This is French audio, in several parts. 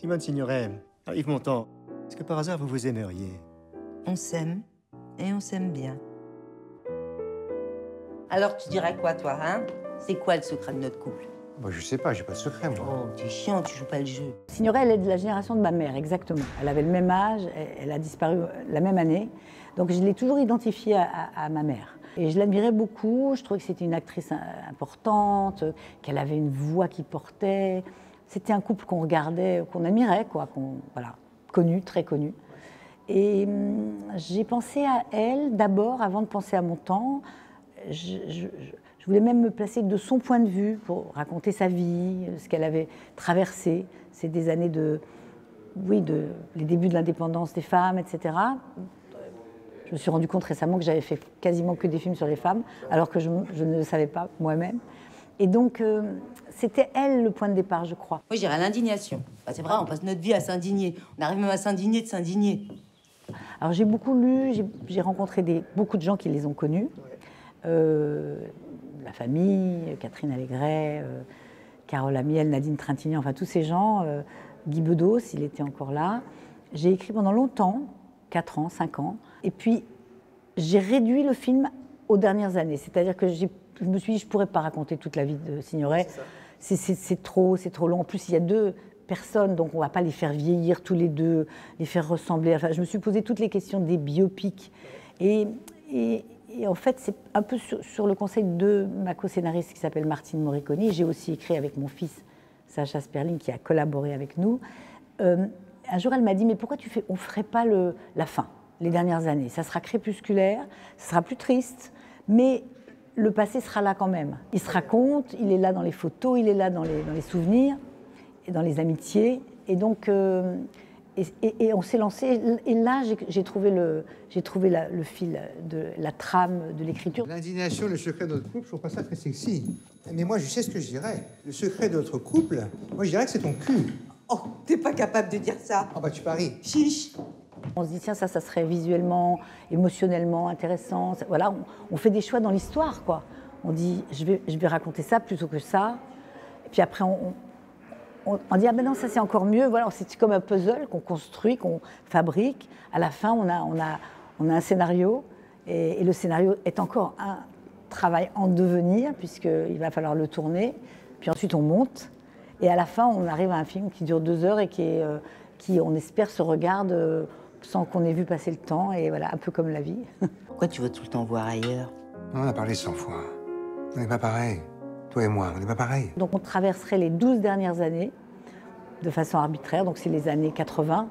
Simone Signoret, Yves Montand, est-ce que par hasard vous vous aimeriez? On s'aime, et on s'aime bien. Alors tu dirais quoi, toi, hein? C'est quoi le secret de notre couple? Bah, je sais pas, j'ai pas de secret, moi. Oh, t'es chiant, tu joues pas le jeu. Signoret, elle est de la génération de ma mère, exactement. Elle avait le même âge, elle a disparu la même année. Donc je l'ai toujours identifiée à ma mère. Et je l'admirais beaucoup, je trouvais que c'était une actrice importante, qu'elle avait une voix qui portait. C'était un couple qu'on regardait, qu'on admirait, quoi, voilà, connu, très connu. Et j'ai pensé à elle d'abord, avant de penser à Montand. Je voulais même me placer de son point de vue pour raconter sa vie, ce qu'elle avait traversé. C'est des années les débuts de l'indépendance des femmes, etc. Je me suis rendu compte récemment que j'avais fait quasiment que des films sur les femmes, alors que je ne le savais pas moi-même. Et donc, c'était elle le point de départ, je crois. Moi, j'irais à l'indignation. Bah, c'est vrai, on passe notre vie à s'indigner. On arrive même à s'indigner de s'indigner. Alors, j'ai beaucoup lu, j'ai rencontré beaucoup de gens qui les ont connus. La famille, Catherine Allégret, Carole Amiel, Nadine Trintignant, enfin tous ces gens, Guy Bedos, il était encore là. J'ai écrit pendant longtemps, 4 ans, 5 ans, et puis j'ai réduit le film aux dernières années. C'est-à-dire que je me suis dit, je ne pourrais pas raconter toute la vie de Signoret. C'est trop long. En plus, il y a 2 personnes, donc on ne va pas les faire vieillir tous les 2, les faire ressembler. Enfin, je me suis posé toutes les questions des biopics. Et en fait, c'est un peu sur le conseil de ma co-scénariste qui s'appelle Martine Morriconi. J'ai aussi écrit avec mon fils, Sacha Sperling, qui a collaboré avec nous. Un jour, elle m'a dit, mais pourquoi on ne ferait pas la fin, les dernières années? Ça sera crépusculaire, ça sera plus triste, mais le passé sera là quand même. Il se raconte, il est là dans les photos, il est là dans les souvenirs, et dans les amitiés. Et donc... Et on s'est lancé, et là j'ai trouvé le fil de la trame de l'écriture. L'indignation, le secret de notre couple, je trouve pas ça très sexy. Mais moi, je sais ce que je dirais. Le secret de notre couple, moi, je dirais que c'est ton cul. Oh, t'es pas capable de dire ça. Ah bah, tu paries. Chiche. On se dit, tiens, ça serait visuellement, émotionnellement intéressant. Voilà, on fait des choix dans l'histoire, quoi. On dit, je vais raconter ça plutôt que ça. Et puis après, on dit, ah ben non, ça c'est encore mieux. Voilà, c'est comme un puzzle qu'on construit, qu'on fabrique. À la fin, on a un scénario, et le scénario est encore un travail en devenir, puisqu'il va falloir le tourner. Puis ensuite, on monte. Et à la fin, on arrive à un film qui dure 2 heures et qui on espère, se regarde sans qu'on ait vu passer le temps. Et voilà, un peu comme la vie. Pourquoi tu veux tout le temps voir ailleurs? On a parlé 100 fois. On n'est pas pareil. Toi et moi, on n'est pas pareil. Donc on traverserait les 12 dernières années de façon arbitraire, donc c'est les années 80,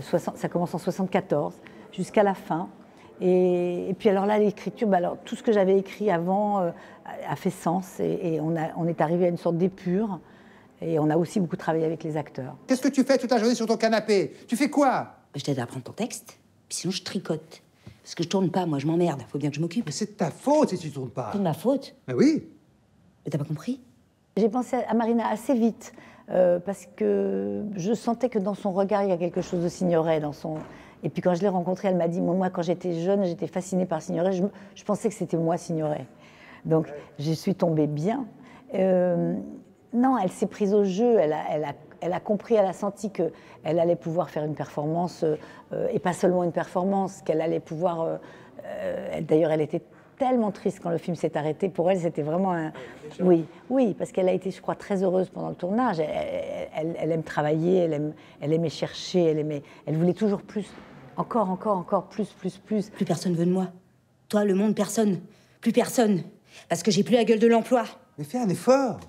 ça commence en 74, jusqu'à la fin. Et puis alors là, l'écriture, tout ce que j'avais écrit avant a fait sens, et on est arrivé à une sorte d'épure, et on a aussi beaucoup travaillé avec les acteurs. Qu'est-ce que tu fais toute la journée sur ton canapé? Tu fais quoi? Je t'aide à apprendre ton texte, puis sinon je tricote. Parce que je tourne pas, moi je m'emmerde, faut bien que je m'occupe. Mais c'est de ta faute si tu tournes pas. C'est de ma faute? Mais oui. Mais t'as pas compris? J'ai pensé à Marina assez vite, parce que je sentais que dans son regard, il y a quelque chose de Signoret. Et puis quand je l'ai rencontrée, elle m'a dit, moi quand j'étais jeune, j'étais fascinée par Signoret, je pensais que c'était moi Signoret. Donc je suis tombée bien. Non, elle s'est prise au jeu, elle a compris, elle a senti qu'elle allait pouvoir faire une performance, et pas seulement une performance, qu'elle allait pouvoir... D'ailleurs, elle était tellement triste quand le film s'est arrêté. Pour elle, c'était vraiment un... Oui, parce qu'elle a été, je crois, très heureuse pendant le tournage. Elle aime travailler, elle aimait chercher, elle voulait toujours plus, encore, plus. Plus personne veut de moi. Toi, le monde, personne. Plus personne. Parce que j'ai plus la gueule de l'emploi. Mais fais un effort.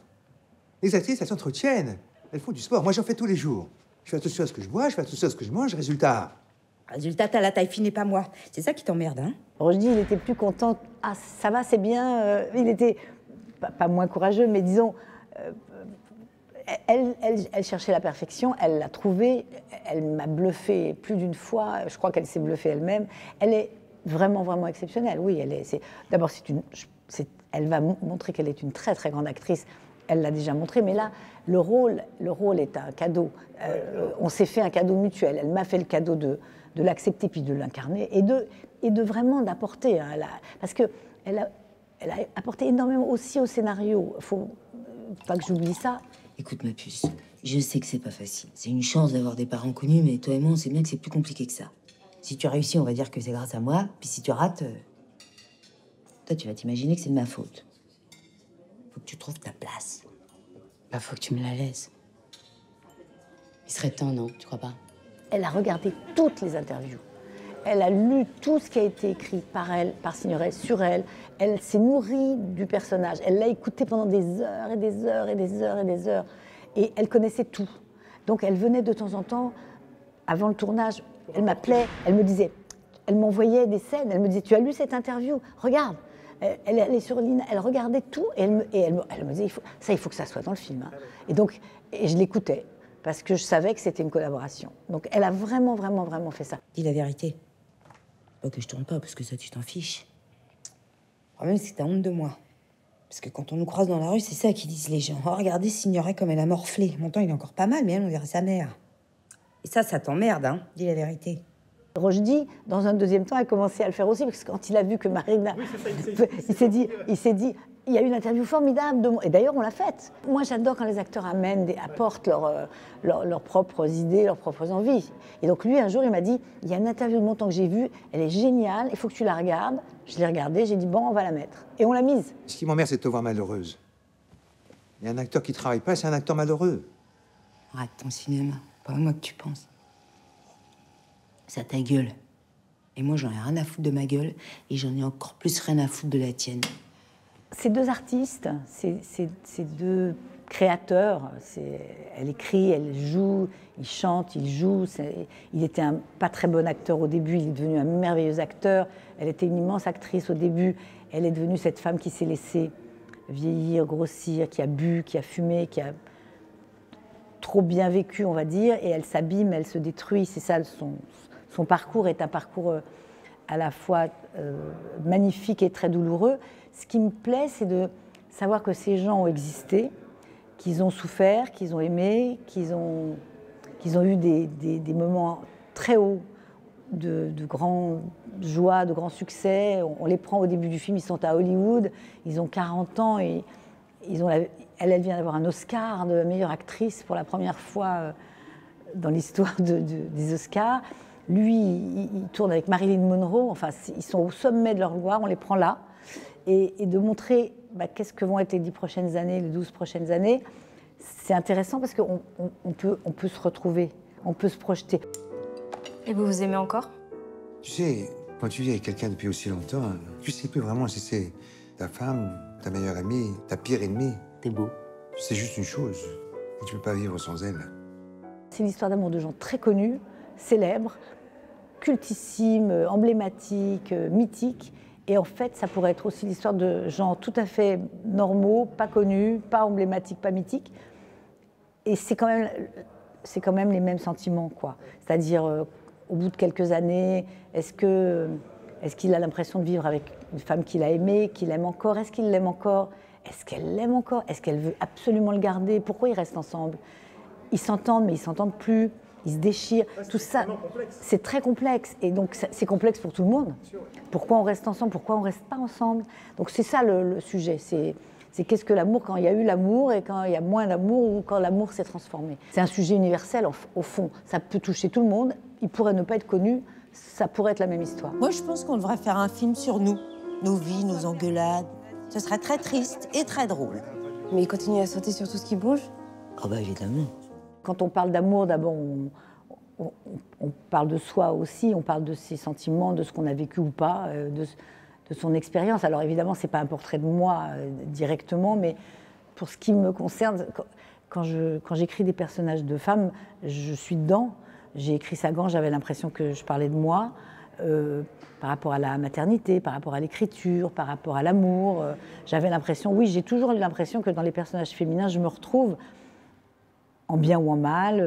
Les actrices, elles s'entretiennent. Elles font du sport. Moi, j'en fais tous les jours. Je fais attention à ce que je bois, je fais attention à ce que je mange. Résultat... Résultat, t'as la taille fine et pas moi. C'est ça qui t'emmerde, hein? Rochdy, il était plus content. Ah, ça va, c'est bien. Il était pas moins courageux, mais disons, elle cherchait la perfection, elle l'a trouvée, elle m'a bluffé plus d'une fois. Je crois qu'elle s'est bluffée elle-même. Elle est vraiment exceptionnelle. Oui, d'abord, elle va montrer qu'elle est une très grande actrice. Elle l'a déjà montré, mais là, le rôle est un cadeau. On s'est fait un cadeau mutuel. Elle m'a fait le cadeau de l'accepter puis de l'incarner et de vraiment d'apporter. Hein, parce qu'elle a apporté énormément aussi au scénario. Faut pas que j'oublie ça. Écoute, ma puce, Je sais que c'est pas facile. C'est une chance d'avoir des parents connus, mais toi et moi, on sait bien que c'est plus compliqué que ça. Si tu réussis, on va dire que c'est grâce à moi. Puis si tu rates, toi, tu vas t'imaginer que c'est de ma faute. Faut que tu trouves ta place. Bah, faut que tu me la laisses. Il serait temps, non? Tu crois pas? Elle a regardé toutes les interviews. Elle a lu tout ce qui a été écrit par elle, par Signoret, sur elle. Elle s'est nourrie du personnage. Elle l'a écouté pendant des heures et des heures et des heures et des heures. Et elle connaissait tout. Donc elle venait de temps en temps, avant le tournage, elle m'appelait, elle me disait, elle m'envoyait des scènes, elle me disait, tu as lu cette interview? Regarde. Elle est sur l'île, elle regardait tout et elle me disait, il faut que ça soit dans le film. Hein. Et donc, je l'écoutais parce que je savais que c'était une collaboration. Donc elle a vraiment, vraiment, vraiment fait ça. Dis la vérité. Pas que je tourne pas, parce que ça, tu t'en fiches. Le problème, c'est que t'as honte de moi. Parce que quand on nous croise dans la rue, c'est ça qu'ils disent les gens. Oh, regardez Signoret comme elle a morflé. Mon temps, il est encore pas mal, mais elle, on dirait sa mère. Et ça t'emmerde, hein. Dis la vérité. Rochdy, dans un deuxième temps, a commencé à le faire aussi, parce que quand il a vu que Marina... Oui, il s'est dit, il y a une interview formidable de moi. Et d'ailleurs, on l'a faite. Moi, j'adore quand les acteurs apportent leurs propres idées, leurs propres envies. Et donc, lui, un jour, il m'a dit, il y a une interview de mon temps que j'ai vue, elle est géniale, il faut que tu la regardes. Je l'ai regardée, j'ai dit, bon, on va la mettre. Et on l'a mise. Ce qui m'emmerde, c'est de te voir malheureuse. Il y a un acteur qui travaille pas, c'est un acteur malheureux. Arrête ton cinéma. Pas à moi que tu penses. Ça ta gueule. Et moi, j'en ai rien à foutre de ma gueule, et j'en ai encore plus rien à foutre de la tienne. Ces deux artistes, ces deux créateurs, elle écrit, elle joue, il chante, il joue. Il était un pas très bon acteur au début, il est devenu un merveilleux acteur. Elle était une immense actrice au début. Elle est devenue cette femme qui s'est laissée vieillir, grossir, qui a bu, qui a fumé, qui a trop bien vécu, on va dire, et elle s'abîme, elle se détruit. C'est ça, son parcours est un parcours à la fois magnifique et très douloureux. Ce qui me plaît, c'est de savoir que ces gens ont existé, qu'ils ont souffert, qu'ils ont aimé, qu'ils ont eu des moments très hauts de grande joie, de grand succès. On les prend au début du film, ils sont à Hollywood, ils ont 40 ans et elle vient d'avoir un Oscar de meilleure actrice pour la première fois dans l'histoire des Oscars. Lui, il tourne avec Marilyn Monroe, enfin, ils sont au sommet de leur gloire, on les prend là. Et de montrer qu'est-ce que vont être les 10 prochaines années, les 12 prochaines années, c'est intéressant parce qu'on peut se retrouver, on peut se projeter. Et vous vous aimez encore? Tu sais, quand tu vis avec quelqu'un depuis aussi longtemps, tu sais plus vraiment si c'est ta femme, ta meilleure amie, ta pire ennemie. T'es beau. C'est juste une chose, et tu peux pas vivre sans elle. C'est l'histoire d'amour de gens très connus, célèbres, cultissimes, emblématiques, mythiques. Et en fait, ça pourrait être aussi l'histoire de gens tout à fait normaux, pas connus, pas emblématiques, pas mythiques. Et c'est quand même les mêmes sentiments, quoi. C'est-à-dire, au bout de quelques années, est-ce qu'il a l'impression de vivre avec une femme qu'il a aimée, qu'il aime encore? Est-ce qu'il l'aime encore? Est-ce qu'elle l'aime encore? Est-ce qu'elle veut absolument le garder? Pourquoi ils restent ensemble? Ils s'entendent, mais ils s'entendent plus. Ils se déchirent. Tout ça, c'est très complexe. Et donc, c'est complexe pour tout le monde. Pourquoi on reste ensemble? Pourquoi on ne reste pas ensemble? Donc, c'est ça le sujet. C'est qu'est-ce que l'amour quand il y a eu l'amour et quand il y a moins d'amour ou quand l'amour s'est transformé. C'est un sujet universel, au fond. Ça peut toucher tout le monde. Il pourrait ne pas être connu. Ça pourrait être la même histoire. Moi, je pense qu'on devrait faire un film sur nous. Nos vies, nos engueulades. Ce serait très triste et très drôle. Mais il continue à sauter sur tout ce qui bouge? Oh bah évidemment. Quand on parle d'amour, d'abord, on parle de soi aussi, on parle de ses sentiments, de ce qu'on a vécu ou pas, de son expérience. Alors évidemment, ce n'est pas un portrait de moi directement, mais pour ce qui me concerne, quand j'écris des personnages de femmes, je suis dedans. J'ai écrit Sagan, j'avais l'impression que je parlais de moi, par rapport à la maternité, par rapport à l'écriture, par rapport à l'amour. J'avais l'impression, oui, j'ai toujours eu l'impression que dans les personnages féminins, je me retrouve en bien ou en mal,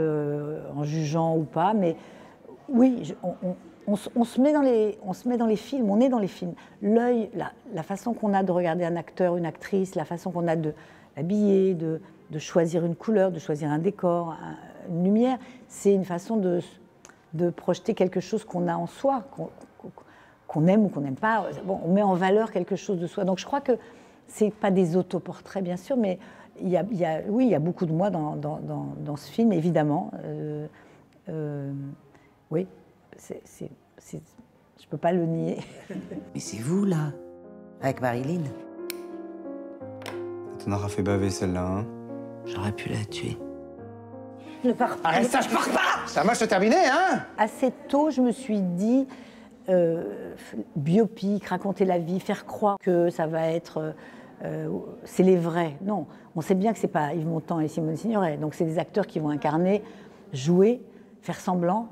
en jugeant ou pas, mais oui, on se met dans les films, on est dans les films. L'œil, la façon qu'on a de regarder un acteur, une actrice, la façon qu'on a de l'habiller, de choisir une couleur, de choisir un décor, une lumière, c'est une façon de projeter quelque chose qu'on a en soi, qu'on aime ou qu'on n'aime pas. Bon, on met en valeur quelque chose de soi. Donc je crois que ce n'est pas des autoportraits, bien sûr, mais oui, il y a beaucoup de moi dans ce film, évidemment. Oui, je ne peux pas le nier. Mais c'est vous, là, avec Marilyn. Ça t'en aura fait baver, celle-là, hein? J'aurais pu la tuer. Ne pars pas. Arrête ça, je pars pas! Ça marche terminé, hein? Assez tôt, je me suis dit, biopic, raconter la vie, faire croire que ça va être... c'est les vrais. Non, on sait bien que c'est pas Yves Montand et Simone Signoret. Donc c'est des acteurs qui vont incarner, jouer, faire semblant.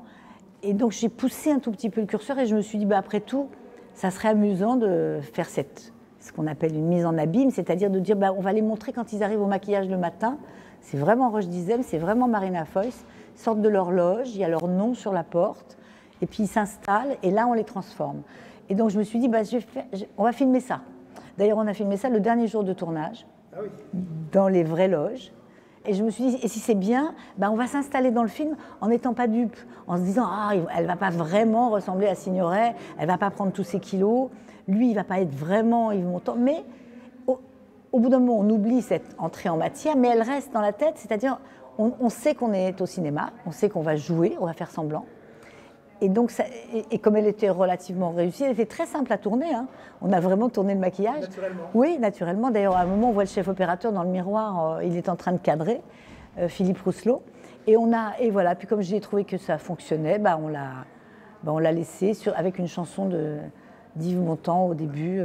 Et donc j'ai poussé un tout petit peu le curseur et je me suis dit, bah, après tout, ça serait amusant de faire ce qu'on appelle une mise en abîme, c'est-à-dire de dire, bah, on va les montrer quand ils arrivent au maquillage le matin. C'est vraiment Roche Dizem, c'est vraiment Marina Foïs. Ils sortent de leur loge, il y a leur nom sur la porte, et puis ils s'installent, et là on les transforme. Et donc je me suis dit, bah, on va filmer ça. D'ailleurs, on a filmé ça le dernier jour de tournage, dans les vraies loges. Et je me suis dit, et si c'est bien, ben on va s'installer dans le film en n'étant pas dupe, en se disant, ah, elle ne va pas vraiment ressembler à Signoret, elle ne va pas prendre tous ses kilos, lui, il ne va pas être vraiment Yves Montand. Mais au bout d'un moment, on oublie cette entrée en matière, mais elle reste dans la tête, c'est-à-dire, on sait qu'on est au cinéma, on sait qu'on va jouer, on va faire semblant. Et donc, et comme elle était relativement réussie, elle était très simple à tourner. Hein. On a vraiment tourné le maquillage. Naturellement. Oui, naturellement. D'ailleurs, à un moment, on voit le chef opérateur dans le miroir, il est en train de cadrer, Philippe Rousselot. Et voilà. Puis comme j'ai trouvé que ça fonctionnait, bah, on l'a laissé avec une chanson d'Yves Montand au début.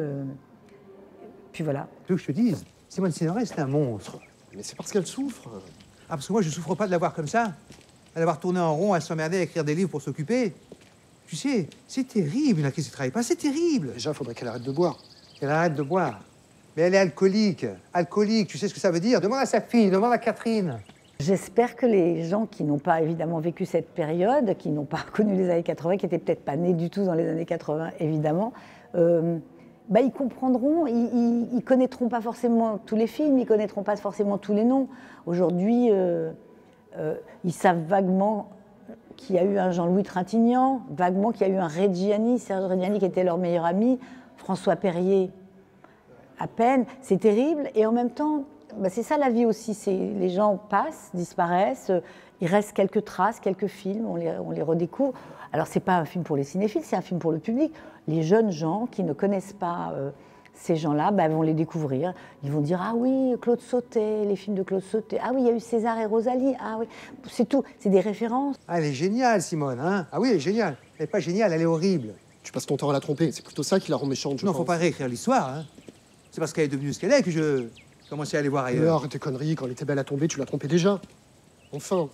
Puis voilà. Tu veux que je te dise, Simone Signoret, c'est un monstre. Mais c'est parce qu'elle souffre. Ah, parce que moi, je souffre pas de la voir comme ça. À l'avoir tourné en rond, à s'emmerder à écrire des livres pour s'occuper. Tu sais, c'est terrible, une actrice qui travaille pas, c'est terrible. Déjà, il faudrait qu'elle arrête de boire. Qu'elle arrête de boire. Mais elle est alcoolique. Alcoolique, tu sais ce que ça veut dire? Demande à sa fille, demande à Catherine. J'espère que les gens qui n'ont pas évidemment vécu cette période, qui n'ont pas connu les années 80, qui n'étaient peut-être pas nés du tout dans les années 80, évidemment, bah, ils comprendront, ils connaîtront pas forcément tous les films, ils connaîtront pas forcément tous les noms. Aujourd'hui, ils savent vaguement qu'il y a eu un Jean-Louis Trintignant, vaguement qu'il y a eu un Reggiani, Serge Reggiani qui était leur meilleur ami, François Perrier, à peine. C'est terrible, et en même temps, bah, c'est ça la vie aussi, les gens passent, disparaissent, il reste quelques traces, quelques films, on les redécouvre. Alors c'est pas un film pour les cinéphiles, c'est un film pour le public. Les jeunes gens qui ne connaissent pas ces gens-là, bah, vont les découvrir. Ils vont dire, ah oui, Claude Sautet, les films de Claude Sautet. Ah oui, il y a eu César et Rosalie. Ah oui, c'est tout, c'est des références. Ah, elle est géniale, Simone, hein? Ah oui, elle est géniale. Elle n'est pas géniale, elle est horrible. Tu passes ton temps à la tromper. C'est plutôt ça qui la rend méchante, je Non, pense. faut pas réécrire l'histoire, hein. C'est parce qu'elle est devenue ce qu'elle est que je commençais à aller voir Mais ailleurs. arrête tes conneries. Quand elle était belle à tomber, tu l'as trompée déjà. Enfin.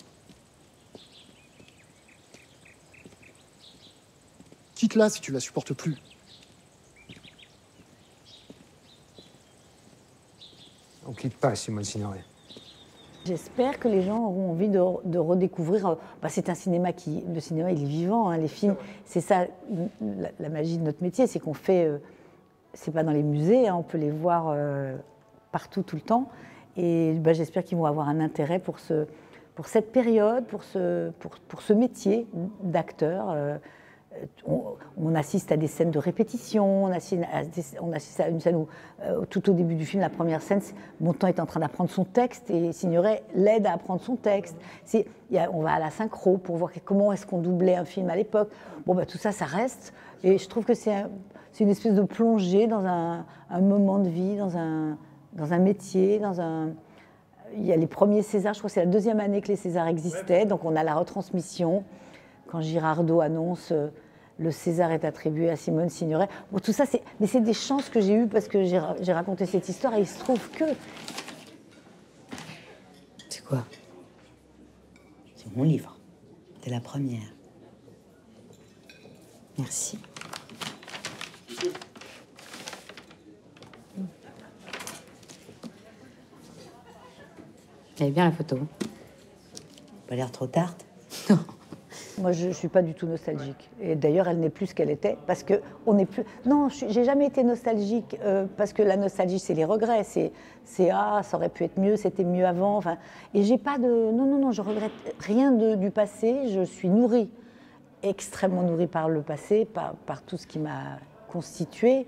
Quitte-la si tu la supportes plus. On quitte pas Simone Signoret. J'espère que les gens auront envie de redécouvrir. Bah, c'est un cinéma le cinéma, il est vivant. Hein, les films, c'est ça la magie de notre métier, c'est qu'on fait. C'est pas dans les musées, hein, on peut les voir partout, tout le temps. Et bah, j'espère qu'ils vont avoir un intérêt pour cette période, pour ce métier d'acteur. On assiste à des scènes de répétition, on assiste à une scène où, tout au début du film, la première scène, Montand est en train d'apprendre son texte et Signoret l'aide à apprendre son texte. On va à la synchro pour voir comment est-ce qu'on doublait un film à l'époque. Bon, bah, tout ça, ça reste. Et je trouve que c'est une espèce de plongée dans un moment de vie, dans un métier, Il y a les premiers Césars, je crois que c'est la deuxième année que les Césars existaient, donc on a la retransmission. Quand Girardot annonce le César est attribué à Simone Signoret. Bon, tout ça, mais c'est des chances que j'ai eues parce que j'ai raconté cette histoire et il se trouve que... C'est quoi? C'est mon livre. T'es la première. Merci. Elle est bien la photo. Pas l'air trop tarte? Non. Moi, je ne suis pas du tout nostalgique. Et d'ailleurs, elle n'est plus ce qu'elle était. Parce qu'on n'est plus... Non, j'ai jamais été nostalgique. Parce que la nostalgie, c'est les regrets. Ah, ça aurait pu être mieux, c'était mieux avant. Enfin, et j'ai pas de... Non, je regrette rien du passé. Je suis nourrie, extrêmement nourrie par le passé, par tout ce qui m'a constituée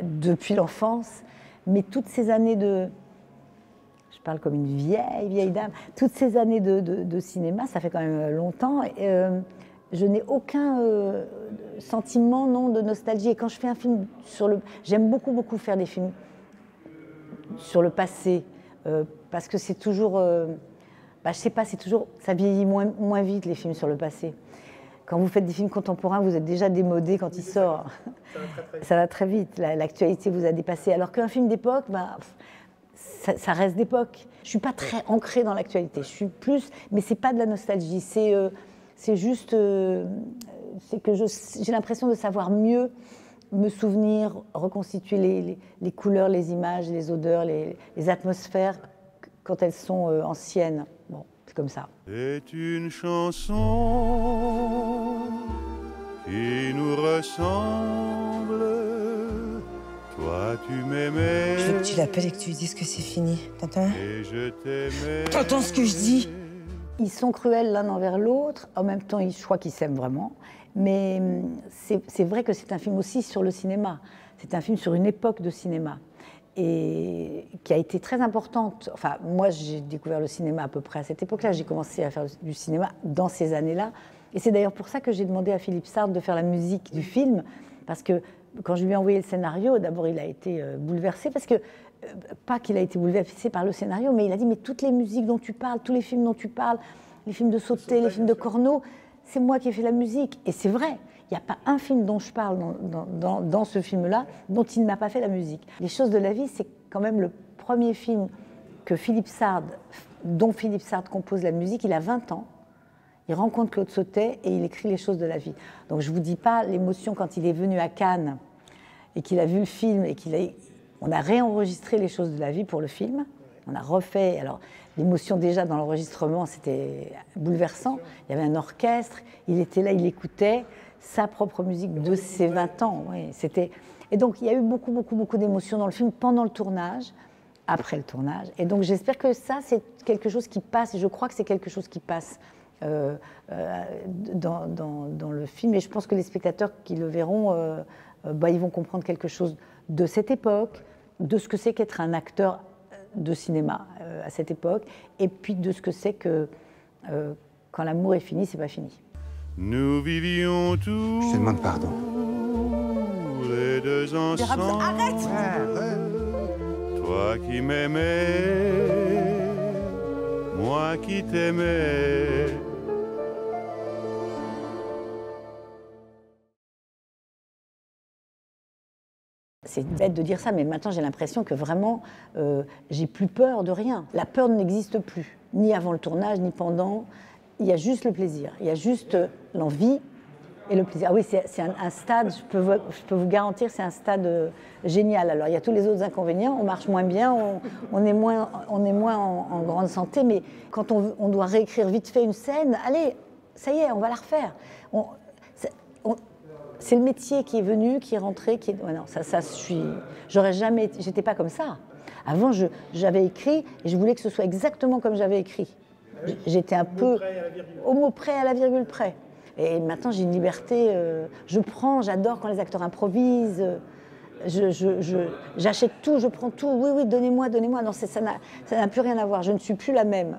depuis l'enfance. Mais toutes ces années de... Je parle comme une vieille dame. Toutes ces années de cinéma, ça fait quand même longtemps. Je n'ai aucun sentiment, non, de nostalgie. Et quand je fais un film sur le... J'aime beaucoup faire des films sur le passé, parce que c'est toujours... je sais pas, c'est toujours... Ça vieillit moins vite, les films sur le passé. Quand vous faites des films contemporains, vous êtes déjà démodé quand il sort. Ça va très vite. L'actualité vous a dépassé. Alors qu'un film d'époque, ça reste d'époque. Je suis pas très ancrée dans l'actualité. Je suis plus... Mais c'est pas de la nostalgie. C'est juste... c'est que j'ai l'impression de savoir mieux me souvenir, reconstituer les couleurs, les images, les odeurs, les atmosphères quand elles sont anciennes. Bon, c'est comme ça. C'est une chanson qui nous ressemble. Toi, tu m'aimais. Je veux que tu l'appelles et que tu lui dises que c'est fini. T'entends? Et je t'aimais. T'entends ce que je dis? Ils sont cruels l'un envers l'autre. En même temps, je crois qu'ils s'aiment vraiment. Mais c'est vrai que c'est un film aussi sur le cinéma. C'est un film sur une époque de cinéma. Et qui a été très importante. Enfin, moi, j'ai découvert le cinéma à peu près à cette époque-là. J'ai commencé à faire du cinéma dans ces années-là. Et c'est d'ailleurs pour ça que j'ai demandé à Philippe Sard de faire la musique du film. Parce que quand je lui ai envoyé le scénario, d'abord, il a été bouleversé. Parce que, pas qu'il a été bouleversé par le scénario, mais il a dit, mais toutes les musiques dont tu parles, tous les films dont tu parles, les films de Sauté, les films de Corneau, c'est moi qui ai fait la musique. Et c'est vrai. Il n'y a pas un film dont je parle dans ce film-là dont il n'a pas fait la musique. Les choses de la vie, c'est quand même le premier film dont Philippe Sard compose la musique. Il a 20 ans, il rencontre Claude Sautet et il écrit Les choses de la vie. Donc je ne vous dis pas l'émotion quand il est venu à Cannes et qu'il a vu le film et on a réenregistré Les choses de la vie pour le film. On a refait. Alors l'émotion déjà dans l'enregistrement, c'était bouleversant. Il y avait un orchestre, il était là, il écoutait sa propre musique de ses 20 ans. Oui, et donc, il y a eu beaucoup d'émotions dans le film pendant le tournage, après le tournage. Et donc, j'espère que ça, c'est quelque chose qui passe, et je crois que c'est quelque chose qui passe dans le film. Et je pense que les spectateurs qui le verront, ils vont comprendre quelque chose de cette époque, de ce que c'est qu'être un acteur de cinéma à cette époque, et puis de ce que c'est que quand l'amour est fini, c'est pas fini. Nous vivions tous. Je te demande pardon. Les deux ensemble. Arrête! Toi qui m'aimais, moi qui t'aimais. C'est bête de dire ça, mais maintenant j'ai l'impression que vraiment, j'ai plus peur de rien. La peur n'existe plus, ni avant le tournage, ni pendant. Il y a juste le plaisir, il y a juste l'envie et le plaisir. Ah oui, c'est un stade, je peux vous garantir, c'est un stade génial. Alors il y a tous les autres inconvénients, on marche moins bien, on est moins en grande santé, mais quand on doit réécrire vite fait une scène, allez, ça y est, on va la refaire. C'est le métier qui est venu, qui est rentré, qui est... Ouais, non, j'étais pas comme ça. Avant, j'avais écrit et je voulais que ce soit exactement comme j'avais écrit. J'étais un peu au mot près, à la virgule près. Et maintenant, j'ai une liberté. J'adore quand les acteurs improvisent. J'achète tout, je prends tout. Oui, donnez-moi. Non, ça n'a plus rien à voir. Je ne suis plus la même.